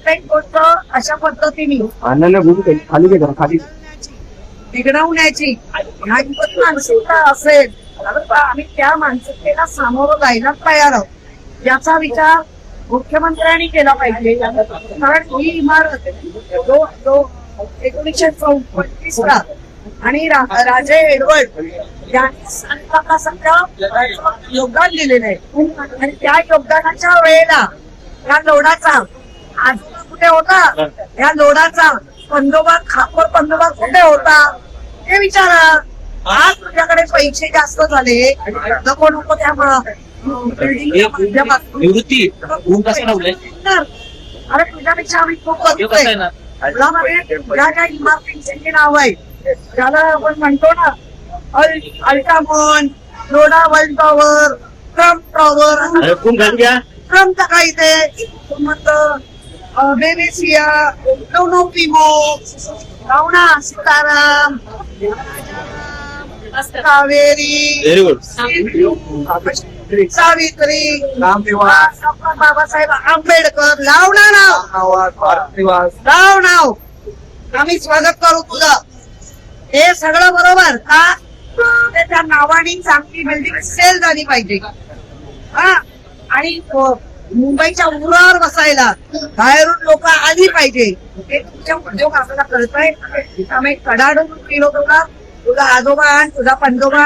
प्रत्येक गोष्ट अशा पद्धतीने अन्नाला भूक खाली घे जरा, खाली. बिघडवण्याची ह्याची मानसिकता असेल तर आम्ही त्या मानसिकतेला सामोरं जायला तयार आहोत. याचा विचार मुख्यमंत्र्यांनी केला पाहिजे. कारण ही इमारत 1934 ला आणि राजे एडवर्ड यांनी संघाला योगदान दिलेलं आहे. आणि त्या योगदानाच्या वेळेला या लोडाचा आजोबा कुठे होता, या लोडाचा बंदोबस्त खापर बंदोबस्त कुठे होता हे विचारा. आज तुझ्याकडे पैसे जास्त झाले, नको नको त्या निवृत्ती ऊन कसं लावलंय? अरे तुझ्यापेक्षा आम्ही खूप बघतोय. तुला माहिती ज्या ज्या इमारतींचे नाव आहे त्याला आपण म्हणतो ना अल्टामॉन, लोडा वर्ल्ड टॉवर, ट्रम्प टॉवर. कोण घाल घ्या ट्रम्पचा काही ते बेनेसिया, नोनोपिमो, रावणा सीताराम, कावेरी, व्हेरी गुड. सावित्री, रामनिवास, बाबासाहेब आंबेडकर. लाव ना नाव, भारतनिवास. लाव नाव. आम्ही स्वागत करू तुझं. हे सगळं बरोबर का? त्या नावाने चांगली बिल्डिंग सेल झाली पाहिजे. हा, आणि मुंबईच्या उरावर बसायला बाहेरून लोक आली पाहिजे. हे तुमच्या उद्योग आपल्याला कळतंय. आम्ही कडाडून केलो तुला, तुझा आजोबा तुझा पंजोबा